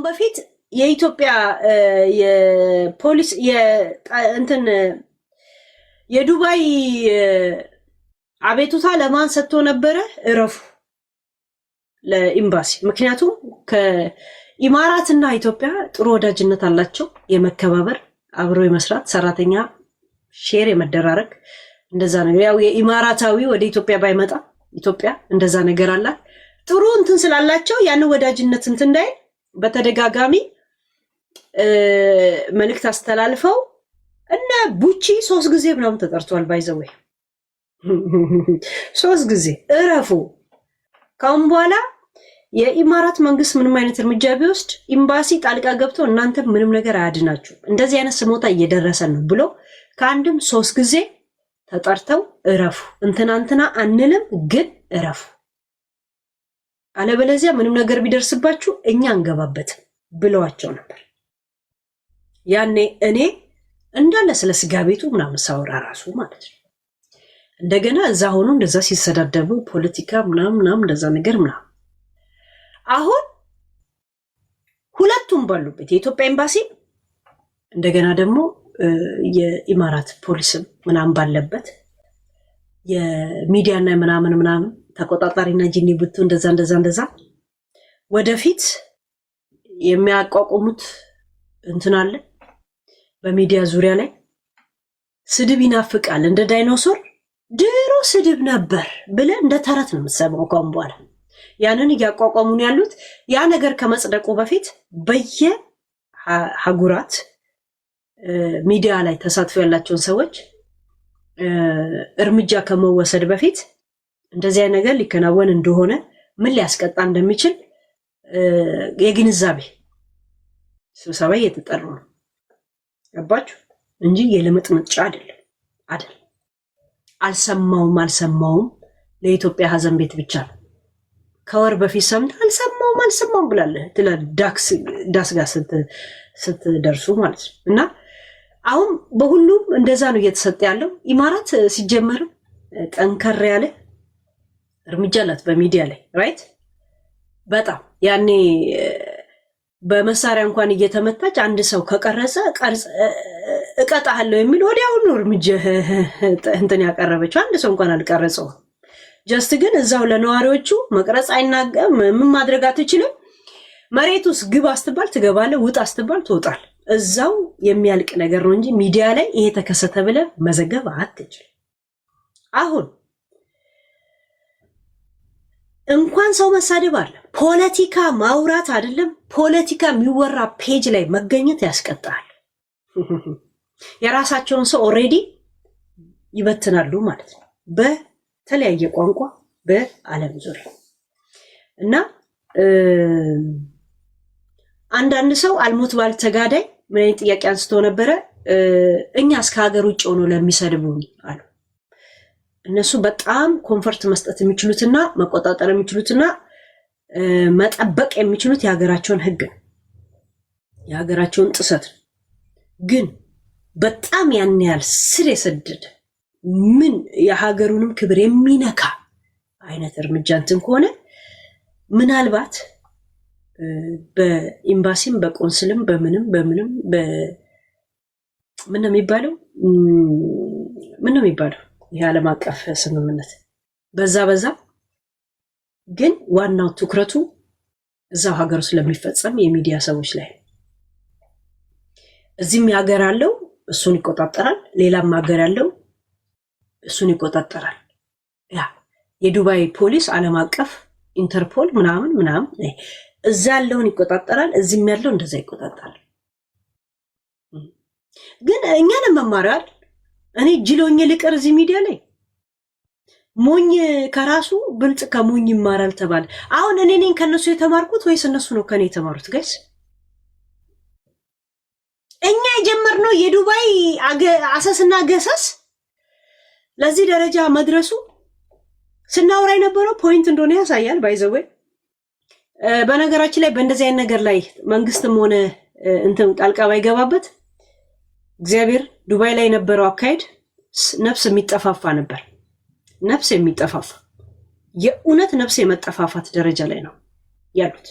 በፊት የኢትዮጵያ የፖሊስ እንትን የዱባይ አቤቱታ ለማን ሰጥቶ ነበረ? እረፉ ለኤምባሲ። ምክንያቱም ከኢማራትና ኢትዮጵያ ጥሩ ወዳጅነት አላቸው፣ የመከባበር አብሮ የመስራት ሰራተኛ ሼር የመደራረግ እንደዛ ነገር። ያው የኢማራታዊ ወደ ኢትዮጵያ ባይመጣ ኢትዮጵያ እንደዛ ነገር አላት። ጥሩ እንትን ስላላቸው ያን ወዳጅነት እንትን እንዳይ በተደጋጋሚ መልእክት አስተላልፈው እና ቡቺ 3 ጊዜ ምናምን ተጠርቷል። ባይዘው 3 ጊዜ እረፉ። ካሁን በኋላ የኢማራት መንግስት ምንም አይነት እርምጃ ቢወስድ ኤምባሲ ጣልቃ ገብቶ እናንተ ምንም ነገር አያድናችሁ፣ እንደዚህ አይነት ስሞታ እየደረሰ ነው ብሎ ከአንድም 3 ጊዜ ተጠርተው እረፉ፣ እንትና አንልም ግን እረፉ፣ አለበለዚያ ምንም ነገር ቢደርስባችሁ እኛ አንገባበትም ብለዋቸው ነበር። ያኔ እኔ እንዳለ ስለ ስጋ ቤቱ ምናምን ሳወራ ራሱ ማለት ነው። እንደገና እዛ ሆኖ እንደዛ ሲሰዳደቡ ፖለቲካ ምናምን እንደዛ ነገር ምናምን። አሁን ሁለቱም ባሉበት የኢትዮጵያ ኤምባሲ እንደገና ደግሞ የኢማራት ፖሊስም ምናምን ባለበት የሚዲያና ምናምን ተቆጣጣሪና ጂኒ ብቱ እንደዛ ወደፊት የሚያቋቁሙት እንትን አለ። በሚዲያ ዙሪያ ላይ ስድብ ይናፍቃል። እንደ ዳይኖሶር ድሮ ስድብ ነበር ብለ እንደ ተረት ነው የምትሰማው። ካሁን በኋላ ያንን እያቋቋሙን ያሉት ያ ነገር ከመጽደቁ በፊት በየሀገራት ሚዲያ ላይ ተሳትፎ ያላቸውን ሰዎች እርምጃ ከመወሰድ በፊት እንደዚህ አይነት ነገር ሊከናወን እንደሆነ ምን ሊያስቀጣ እንደሚችል የግንዛቤ ስብሰባ እየተጠሩ ነው። ገባችሁ እንጂ የለመጥመጫ አይደለም። አልሰማውም ለኢትዮጵያ ሀዘን ቤት ብቻ ነው። ከወር በፊት ሰምታ አልሰማውም ብላለህ ትላ ዳስ ጋር ስትደርሱ ማለት ነው። እና አሁን በሁሉም እንደዛ ነው እየተሰጠ ያለው። ኢማራት ሲጀመርም ጠንከር ያለ እርምጃ አላት በሚዲያ ላይ ራይት። በጣም ያኔ በመሳሪያ እንኳን እየተመታች አንድ ሰው ከቀረጸ እቀጣለሁ የሚል ወዲያውኑ እርምጃ እንትን ያቀረበችው አንድ ሰው እንኳን አልቀረጸው። ጀስት ግን እዛው ለነዋሪዎቹ መቅረጽ አይናገም፣ ምን ማድረግ አትችልም። መሬት ውስጥ ግባ አስትባል ትገባለህ፣ ውጣ አስትባል ትወጣል። እዛው የሚያልቅ ነገር ነው እንጂ ሚዲያ ላይ ይሄ ተከሰተ ብለህ መዘገብ አትችልም። አሁን እንኳን ሰው መሳደብ አለ ፖለቲካ ማውራት አይደለም፣ ፖለቲካ የሚወራ ፔጅ ላይ መገኘት ያስቀጣል። የራሳቸውን ሰው ኦሬዲ ይበትናሉ ማለት ነው በተለያየ ቋንቋ በዓለም ዙሪያ። እና አንዳንድ ሰው አልሞት ባል ተጋዳይ ምን አይነት ጥያቄ አንስቶ ነበረ? እኛ እስከ ሀገር ውጭ ሆኖ ለሚሰድቡኝ አሉ። እነሱ በጣም ኮንፈርት መስጠት የሚችሉትና መቆጣጠር የሚችሉትና መጠበቅ የሚችሉት የሀገራቸውን ሕግ ነው፣ የሀገራቸውን ጥሰት ነው። ግን በጣም ያን ያህል ስር የሰደደ ምን የሀገሩንም ክብር የሚነካ አይነት እርምጃ እንትን ከሆነ ምናልባት በኤምባሲም በቆንስልም በምንም ምን ነው የሚባለው ይሄ ዓለም አቀፍ ስምምነት በዛ ግን ዋናው ትኩረቱ እዛው ሀገር ውስጥ ለሚፈጸም የሚዲያ ሰዎች ላይ እዚህም ሀገር አለው እሱን ይቆጣጠራል፣ ሌላም ሀገር ያለው እሱን ይቆጣጠራል። ያ የዱባይ ፖሊስ ዓለም አቀፍ ኢንተርፖል ምናምን እዛ ያለውን ይቆጣጠራል፣ እዚህም ያለው እንደዛ ይቆጣጠራል። ግን እኛን መማራል እኔ ጅሎኝ ልቀር እዚህ ሚዲያ ላይ ሞኝ ከራሱ ብልጥ ከሞኝ ይማራል ተባለ። አሁን እኔ ነኝ ከነሱ የተማርኩት ወይስ እነሱ ነው ከኔ የተማሩት? ጋይስ እኛ የጀመርነው የዱባይ አሰስና ገሰስ ለዚህ ደረጃ መድረሱ ስናወራ የነበረው ፖይንት እንደሆነ ያሳያል። ባይዘዌ በነገራችን ላይ በእንደዚህ አይነት ነገር ላይ መንግስትም ሆነ እንትን ጣልቃ ባይገባበት እግዚአብሔር ዱባይ ላይ የነበረው አካሄድ ነፍስ የሚጠፋፋ ነበር። ነፍስ የሚጠፋፋ የእውነት ነፍስ የመጠፋፋት ደረጃ ላይ ነው ያሉት።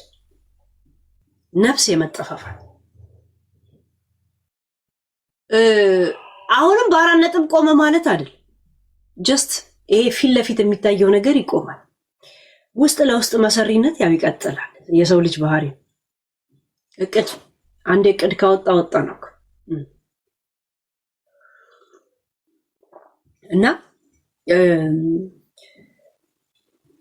ነፍስ የመጠፋፋት አሁንም በአራት ነጥብ ቆመ ማለት አይደል። ጀስት ይሄ ፊት ለፊት የሚታየው ነገር ይቆማል። ውስጥ ለውስጥ መሰሪነት ያው ይቀጥላል። የሰው ልጅ ባህሪ እቅድ አንድ እቅድ ካወጣ ወጣ ነው እና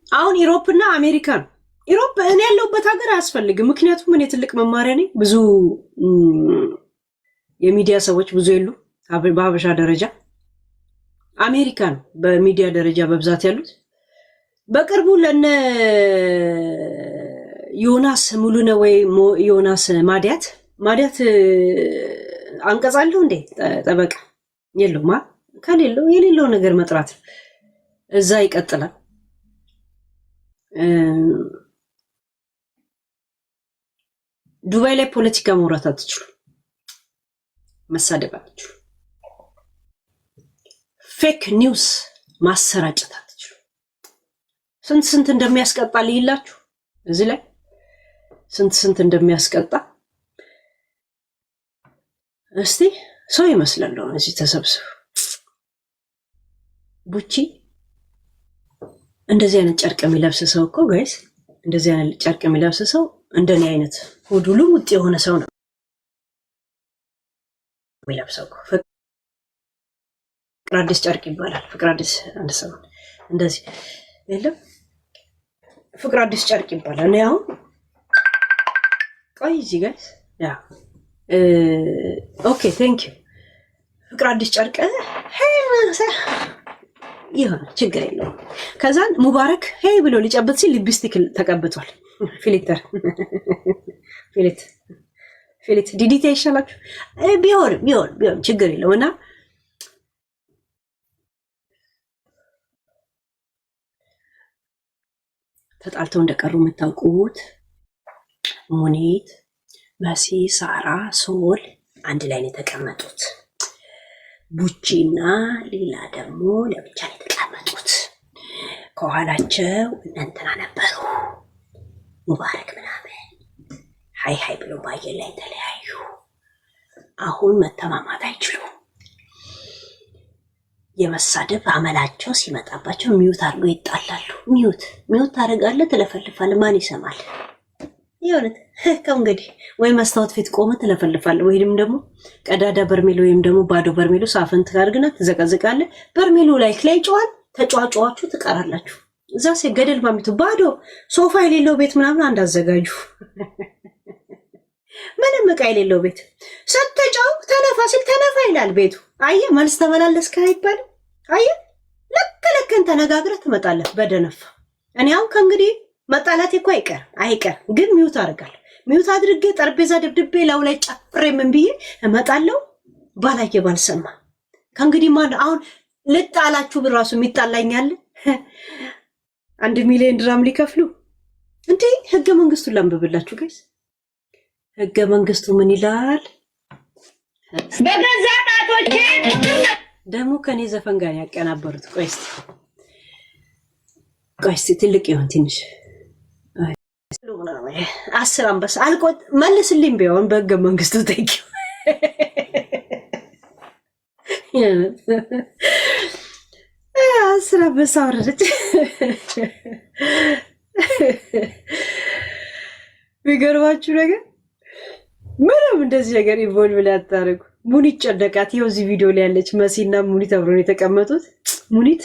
አሁን ኢሮፕ እና አሜሪካ ነው። ኢሮፕ እኔ ያለሁበት ሀገር አያስፈልግም። ምክንያቱም እኔ ትልቅ መማሪያ ነኝ። ብዙ የሚዲያ ሰዎች ብዙ የሉ በሀበሻ ደረጃ። አሜሪካ ነው በሚዲያ ደረጃ በብዛት ያሉት። በቅርቡ ለነ ዮናስ ሙሉነ ወይ ዮናስ ማዲያት አንቀጻለሁ እንዴ ጠበቃ የለውማ። ከሌለው የሌለው ነገር መጥራት እዛ ይቀጥላል። ዱባይ ላይ ፖለቲካ መውራት አትችሉ፣ መሳደብ አትችሉ፣ ፌክ ኒውስ ማሰራጨት አትችሉ። ስንት እንደሚያስቀጣ ልይላችሁ። እዚህ ላይ ስንት እንደሚያስቀጣ እስቲ ሰው ይመስላል እዚህ ተሰብስቡ። ቡቺ እንደዚህ አይነት ጨርቅ የሚለብስ ሰው እኮ ጋይስ፣ እንደዚህ አይነት ጨርቅ የሚለብስ ሰው እንደኔ አይነት ሆዱ ልሙጥ የሆነ ሰው ነው የሚለብሰው። ፍቅር አዲስ ጨርቅ ይባላል። ፍቅር አዲስ አንድ ሰው እንደዚህ የለም፣ ፍቅር አዲስ ጨርቅ ይባላል። እኔ አሁን ቆይ እዚህ ጋይስ ያ ኦኬ ቴንክ ዩ ፍቅር አዲስ ጨርቅ ይሆን ችግር የለውም። ከዛን ሙባረክ ሄይ ብሎ ሊጨብጥ ሲል ሊፕስቲክ ተቀብቷል። ፊሊት ዲዲቲ አይሻላችሁ? ቢሆን ችግር የለውም። እና ተጣልተው እንደቀሩ የምታውቁት ሙኒት፣ መሲ፣ ሳራ፣ ሶል አንድ ላይ ነው የተቀመጡት። ቡቺና ሌላ ደግሞ ለብቻ ነው የተቀመጡት። ከኋላቸው እንትና ነበሩ ሙባረክ ምናምን ሃይ ብሎ ባየር ላይ ተለያዩ። አሁን መተማማት አይችሉም። የመሳደብ አመላቸው ሲመጣባቸው ሚዩት አድርገው ይጣላሉ። ሚዩት ታደርጋለህ፣ ትለፈልፋለህ። ማን ይሰማል? የእውነት ከእንግዲህ ወይ መስታወት ፊት ቆመ ትለፈልፋለህ፣ ወይም ደግሞ ቀዳዳ በርሜል ወይም ደግሞ ባዶ በርሜሉ ሳፍን ታርግና ትዘቀዝቃለህ። በርሜሉ ላይ ይጨዋል። ተጫዋጫዋችሁ ትቀራላችሁ። እዛ ገደል ማሚቱ ባዶ ሶፋ የሌለው ቤት ምናምን አንድ አዘጋጁ። ምንም ዕቃ የሌለው ቤት ስትጫው ተነፋ ሲል ተነፋ ይላል ቤቱ። አየህ መልስ ተመላለስክ አይባልም። አየህ ልክን ተነጋግረህ ትመጣለህ በደነፋ። እኔ አሁን ከእንግዲህ መጣላት እኮ አይቀር ግን ሚዩት አደርጋለሁ። ሚዩት አድርጌ ጠረጴዛ ድብድቤ ላው ላይ ጨፍሬ ምን ብዬ እመጣለሁ። ባላየ ባልሰማ ከእንግዲህ ማን አሁን ልጣላችሁ ብራሱ የሚጣላኛል። 1 ሚሊዮን ድራም ሊከፍሉ እንዴ? ህገ መንግስቱን ላንብብላችሁ ጋይስ። ህገ መንግስቱ ምን ይላል? በገዛ ጣቶቼ ደግሞ ከኔ ዘፈን ጋር ያቀናበሩት። ቆይ እስቲ ትልቅ ይሆን ትንሽ 10 አንበሳ አልቆት መልስልኝ ቢሆን በህገ መንግስቱ ተይው 10 አንበሳ ወረደች። ቢገርባችሁ ነገር ምንም እንደዚህ ነገር ኢንቮልቭ ላይ አታደርጉ። ሙኒት ጨነቃት። ይኸው እዚህ ቪዲዮ ላይ ያለች መሲና ሙኒት አብረው የተቀመጡት። ሙኒት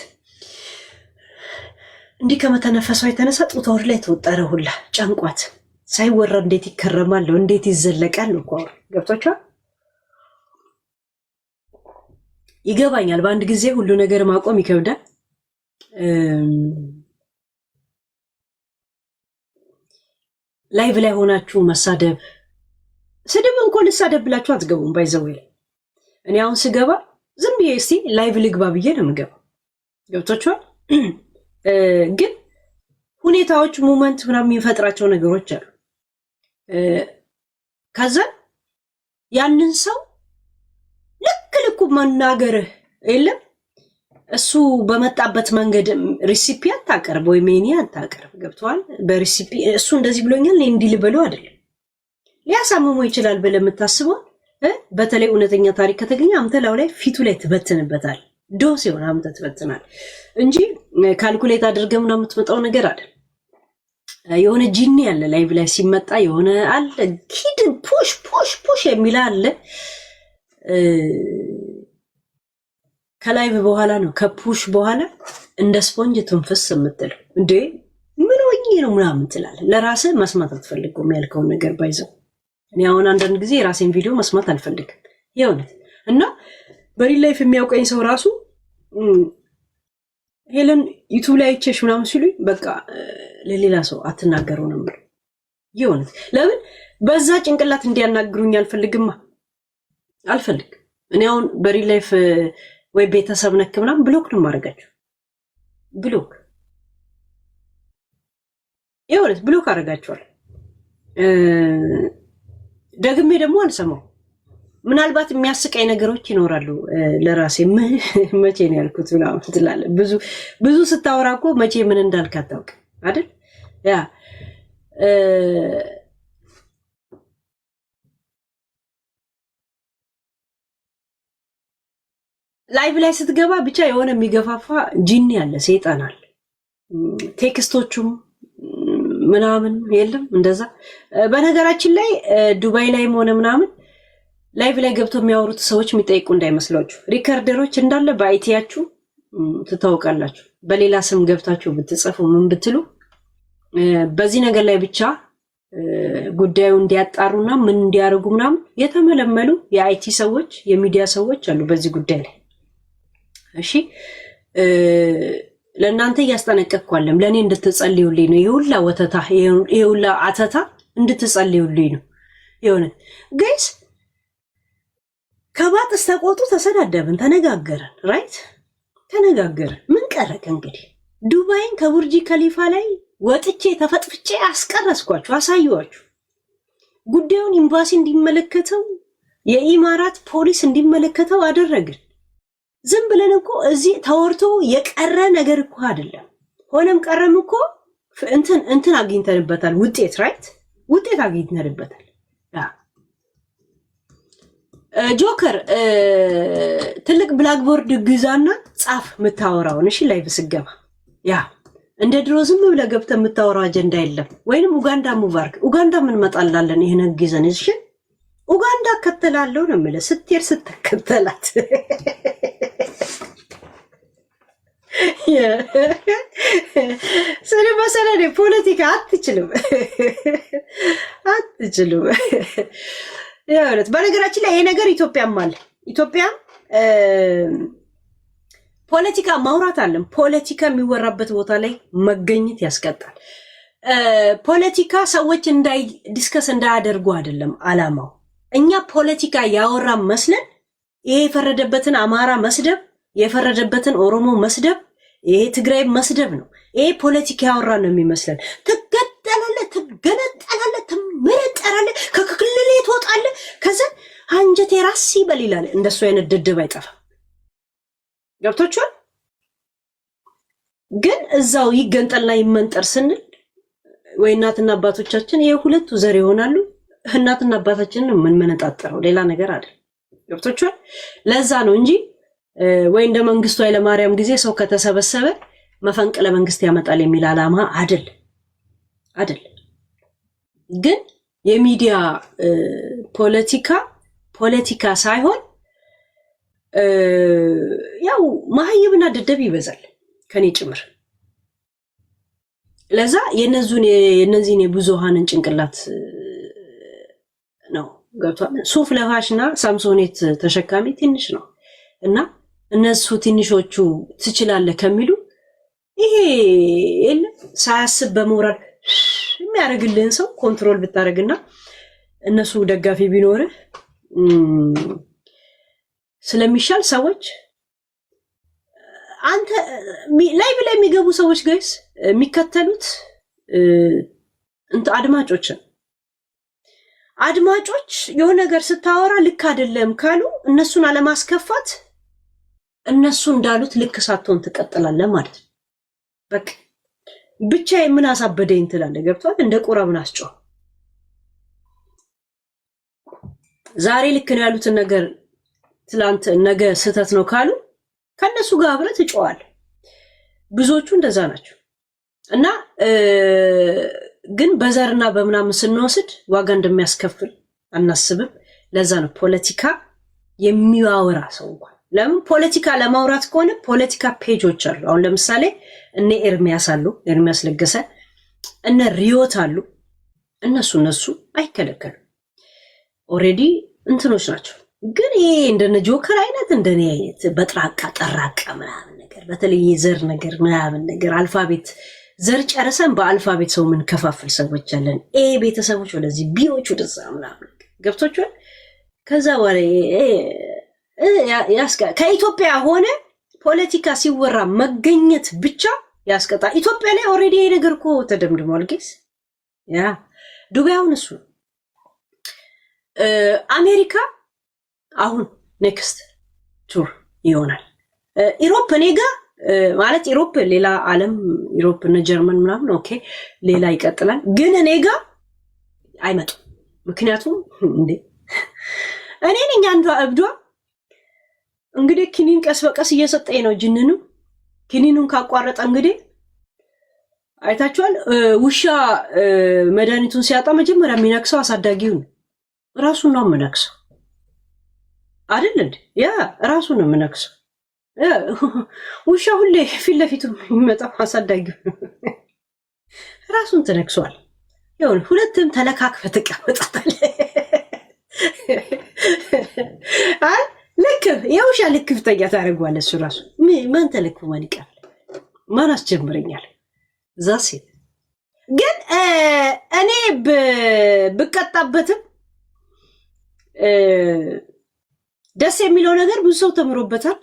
እንዲህ ከመተነፈሷ የተነሳ ጡቷ ወር ላይ ተወጠረ ሁላ ጨንቋት። ሳይወራ እንዴት ይከረማል? እንዴት ይዘለቃል? እኮ ገብቷችኋል? ይገባኛል። በአንድ ጊዜ ሁሉ ነገር ማቆም ይከብዳል። ላይቭ ላይ ሆናችሁ መሳደብ፣ ስድብ እንኳን ልሳደብ ብላችሁ አትገቡም። ባይዘው እኔ አሁን ስገባ ዝም ብዬ እስቲ ላይቭ ልግባ ብዬ ነው የምገባው። ገብቷችኋል? ግን ሁኔታዎች ሞመንት ምናምን የሚፈጥራቸው ነገሮች አሉ። ከዛ ያንን ሰው ልክ መናገርህ የለም እሱ በመጣበት መንገድ ሪሲፒ አታቀርብ ወይ ሜኒ አታቀርብ። ገብቷል? በሪሲፒ እሱ እንደዚህ ብሎኛል እንዲህ ልበለው አይደለም። ሊያሳምመው ይችላል ብለህ የምታስበው በተለይ እውነተኛ ታሪክ ከተገኘ አምተላው ላይ ፊቱ ላይ ትበትንበታል። ዶስ ይሆን አምተ ትበትናል እንጂ ካልኩሌት አድርገህ ምናምን የምትመጣው ነገር አይደል። የሆነ ጂኒ ያለ ላይቭ ላይ ሲመጣ የሆነ አለ ኪድ ፑሽ የሚል አለ። ከላይቭ በኋላ ነው ከፑሽ በኋላ እንደ ስፖንጅ ትንፍስ የምትለው እንዴ ምን ሆኜ ነው ምናምን ትላለህ። ለራስህ መስማት አትፈልገውም ያልከውን ነገር ባይዘው። እኔ አሁን አንዳንድ ጊዜ የራሴን ቪዲዮ መስማት አልፈልግም የእውነት እና በሪል ላይፍ የሚያውቀኝ ሰው ራሱ ሄለን ዩቲዩብ ላይ አይቼሽ ምናምን ሲሉኝ በቃ ለሌላ ሰው አትናገረው ነው የምለው የእውነት። ለምን በዛ ጭንቅላት እንዲያናግሩኝ አልፈልግማ አልፈልግ። እኔ አሁን በሪል ላይፍ ወይ ቤተሰብ ነክ ምናምን ብሎክ ነው ማድረጋቸው። ብሎክ የእውነት ብሎክ አደርጋቸዋለሁ። ደግሜ ደግሞ አልሰማው። ምናልባት የሚያስቀኝ ነገሮች ይኖራሉ ለራሴ መቼ ነው ያልኩት ምናምን ትላለህ። ብዙ ስታወራ እኮ መቼ ምን እንዳልክ አታውቅም አይደል? ያ ላይቭ ላይ ስትገባ ብቻ የሆነ የሚገፋፋ ጂኒ አለ፣ ሰይጣን አለ። ቴክስቶቹም ምናምን የለም እንደዛ። በነገራችን ላይ ዱባይ ላይም ሆነ ምናምን ላይቭ ላይ ገብተው የሚያወሩት ሰዎች የሚጠይቁ እንዳይመስላችሁ። ሪከርደሮች እንዳለ በአይቲያችሁ ትታወቃላችሁ። በሌላ ስም ገብታችሁ ብትጽፉ ምን ብትሉ በዚህ ነገር ላይ ብቻ ጉዳዩ እንዲያጣሩና ምን እንዲያደርጉ ምናምን የተመለመሉ የአይቲ ሰዎች የሚዲያ ሰዎች አሉ በዚህ ጉዳይ ላይ። እሺ ለእናንተ እያስጠነቀቅኳለም ለእኔ እንድትጸልዩልኝ ነው። የሁላ ወተታ የሁላ አተታ እንድትጸልዩልኝ ነው የሆነ ጋይስ። ከባጥ እስተቆጡ ተሰዳደብን፣ ተነጋገርን፣ ራይት ተነጋገርን። ምን ቀረቀ እንግዲህ? ዱባይን ከቡርጂ ከሊፋ ላይ ወጥቼ ተፈጥፍቼ አስቀረስኳችሁ፣ አሳየኋችሁ። ጉዳዩን ኤምባሲ እንዲመለከተው የኢማራት ፖሊስ እንዲመለከተው አደረግን። ዝም ብለን እኮ እዚህ ተወርቶ የቀረ ነገር እኮ አይደለም። ሆነም ቀረም እኮ እንትን አግኝተንበታል፣ ውጤት ራይት፣ ውጤት አግኝተንበታል። ጆከር ትልቅ ብላክቦርድ ግዛና ጻፍ የምታወራውን። እሺ ላይቭ ስገባ ያ እንደ ድሮ ዝም ብለህ ገብተህ የምታወራው አጀንዳ የለም። ወይንም ኡጋንዳ ሙባርክ ኡጋንዳ ምን መጣላለን? ይሄን ግዘን እሺ ኡጋንዳ ከተላለው ነው የምልህ። ስትሄድ ስትከተላት ስለ መሰለህ ፖለቲካ አትችልም አትችልም። ያውለት በነገራችን ላይ ይሄ ነገር ኢትዮጵያም አለ። ኢትዮጵያም ፖለቲካ ማውራት አለም። ፖለቲካ የሚወራበት ቦታ ላይ መገኘት ያስቀጣል። ፖለቲካ ሰዎች ዲስከስ እንዳያደርጉ አይደለም አላማው። እኛ ፖለቲካ ያወራ መስለን ይሄ የፈረደበትን አማራ መስደብ፣ የፈረደበትን ኦሮሞ መስደብ፣ ይሄ ትግራይ መስደብ ነው። ይሄ ፖለቲካ ያወራ ነው የሚመስለን። ትገደላለህ፣ ትገነጠላለህ፣ ትመረጠራለህ፣ ከክልል ትወጣለህ፣ ከዛ አንጀቴ ራስ ይበል ይላል። እንደሱ አይነት ድድብ አይጠፋም። ገብቶቻል። ግን እዛው ይገንጠልና ይመንጠር ስንል ወይ እናትና አባቶቻችን የሁለቱ ዘር ይሆናሉ። እናትና አባታችንን ምን መነጣጠረው ሌላ ነገር አይደል። ገብቶቻል። ለዛ ነው እንጂ ወይ እንደ መንግስቱ ኃይለማርያም ጊዜ ሰው ከተሰበሰበ መፈንቅለ መንግስት ያመጣል የሚል አላማ አይደል አይደል። ግን የሚዲያ ፖለቲካ ሳይሆን ያው ማህይብና ደደብ ይበዛል ከኔ ጭምር። ለዛ የነዚህን የብዙሃንን ጭንቅላት ነው ገብቷል። ሱፍ ለባሽና ሳምሶኔት ተሸካሚ ትንሽ ነው እና እነሱ ትንሾቹ ትችላለህ ከሚሉ ይሄ ሳያስብ በሞራል የሚያደርግልህን ሰው ኮንትሮል ብታደርግና እነሱ ደጋፊ ቢኖርህ ስለሚሻል ሰዎች አንተ ላይቭ ላይ የሚገቡ ሰዎች ጋይስ የሚከተሉት አድማጮች የሆነ ነገር ስታወራ ልክ አይደለም ካሉ እነሱን አለማስከፋት፣ እነሱ እንዳሉት ልክ ሳትሆን ትቀጥላለህ ማለት ነው። በቃ ብቻ ምን አሳበደኝ ትላለህ። ገብቷል። እንደ ቁራ ምን አስጮህ ዛሬ ልክ ነው ያሉትን ነገር ትላንት ነገ ስህተት ነው ካሉ ከነሱ ጋር አብረህ ትጮዋለህ። ብዙዎቹ እንደዛ ናቸው። እና ግን በዘርና በምናምን ስንወስድ ዋጋ እንደሚያስከፍል አናስብም። ለዛ ነው ፖለቲካ የሚያወራ ሰው እንኳን ለምን ፖለቲካ ለማውራት ከሆነ ፖለቲካ ፔጆች አሉ። አሁን ለምሳሌ እነ ኤርሚያስ አሉ፣ ኤርሚያስ ለገሰ፣ እነ ሪዮት አሉ። እነሱ አይከለከሉም። ኦሬዲ እንትኖች ናቸው። ግን ይሄ እንደነ ጆከር አይነት እንደኔ አይነት በጥራቃ ጠራቃ ምናምን ነገር በተለይ የዘር ነገር ምናምን ነገር አልፋቤት ዘር ጨርሰን በአልፋቤት ሰው ምን ከፋፍል ሰዎች አለን። ኤ ቤተሰቦች ወደዚህ ቢዎች ወደዛ ምናምን ገብቶቻል። ከዛ በኋላ ከኢትዮጵያ ሆነ ፖለቲካ ሲወራ መገኘት ብቻ ያስቀጣ። ኢትዮጵያ ላይ ኦሬዲ ይሄ ነገር እኮ ተደምድሟል። ጌስ ያ ዱባይውን እሱ አሜሪካ አሁን ኔክስት ቱር ይሆናል። ኢሮፕ ኔጋ ማለት ኢሮፕ ሌላ ዓለም ኢሮፕ እና ጀርመን ምናምን ኦኬ ሌላ ይቀጥላል። ግን ኔጋ አይመጡም። ምክንያቱም እንዴ እኔ ነኝ አንዷ እብዷ እንግዲህ ኪኒን ቀስ በቀስ እየሰጠኝ ነው። ጅንኑ ኪኒኑን ካቋረጠ እንግዲህ አይታችኋል። ውሻ መድኃኒቱን ሲያጣ መጀመሪያ የሚነክሰው አሳዳጊውን ራሱን ነው የምነክሰው አይደል እንዴ? ያ ራሱን ነው የምነክሰው። ውሻ ሁሌ ፊት ለፊቱ የሚመጣው አሳዳጊው ራሱን ተነክሷል። ይሁን ሁለቱም ተለካክፈ ተቀመጣጣለህ። አይ ልክ የውሻ ልክፍተኛ ታደርገዋለህ። እሱ ራሱ ማን ተለክፎ ማን ይቀር ማን አስጀምረኛል? ዛሴ ግን እኔ ብቀጣበትም ደስ የሚለው ነገር ብዙ ሰው ተምሮበታል።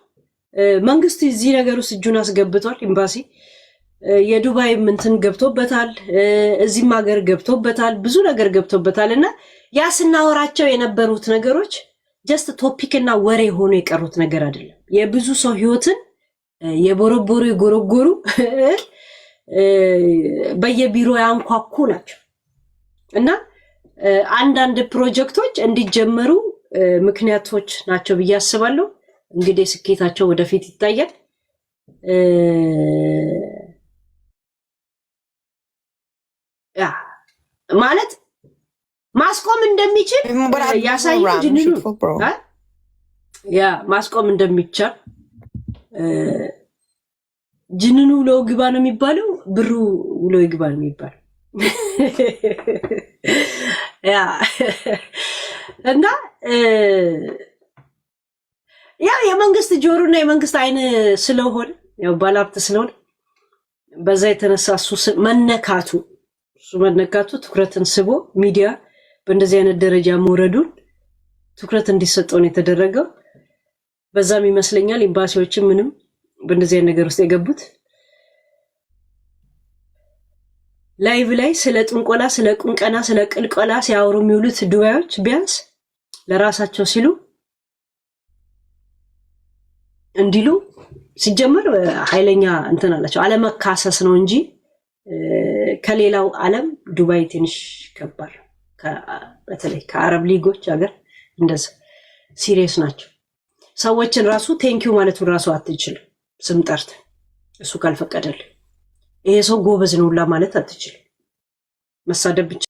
መንግስት እዚህ ነገር ውስጥ እጁን አስገብቷል። ኤምባሲ የዱባይ እንትን ገብቶበታል፣ እዚህም ሀገር ገብቶበታል፣ ብዙ ነገር ገብቶበታል። እና ያ ስናወራቸው የነበሩት ነገሮች ጀስት ቶፒክ እና ወሬ ሆኖ የቀሩት ነገር አይደለም። የብዙ ሰው ህይወትን የቦረቦሩ የጎረጎሩ በየቢሮ ያንኳኩ ናቸው። እና አንዳንድ ፕሮጀክቶች እንዲጀመሩ ምክንያቶች ናቸው ብዬ አስባለሁ። እንግዲህ ስኬታቸው ወደፊት ይታያል። ማለት ማስቆም እንደሚችል ያሳዩ ጅንኑ ያ ማስቆም እንደሚቻል ጅንኑ ውሎ ግባ ነው የሚባለው፣ ብሩ ውሎ ይግባ ነው የሚባለው። ያ እና ያው የመንግስት ጆሮና የመንግስት አይን ስለሆነ ያው ባለሀብት ስለሆነ በዛ የተነሳ እሱ መነካቱ ትኩረትን ስቦ ሚዲያ በእንደዚህ አይነት ደረጃ መውረዱን ትኩረት እንዲሰጠው ነው የተደረገው። በዛም ይመስለኛል ኤምባሲዎችም ምንም በእንደዚህ አይነት ነገር ውስጥ የገቡት። ላይቭ ላይ ስለ ጥንቆላ፣ ስለ ቁንቀና፣ ስለ ቅልቆላ ሲያወሩ የሚውሉት ዱባዮች ቢያንስ ለራሳቸው ሲሉ እንዲሉ ሲጀመር ኃይለኛ እንትን አላቸው። አለመካሰስ ነው እንጂ ከሌላው ዓለም ዱባይ ትንሽ ከባድ፣ በተለይ ከአረብ ሊጎች ሀገር እንደዛ ሲሪየስ ናቸው። ሰዎችን ራሱ ቴንኪዩ ማለቱን ራሱ አትችልም። ስም ጠርተህ እሱ ካልፈቀደልህ ይሄ ሰው ጎበዝ ነው ማለት አትችልም። መሳደብ ብቻ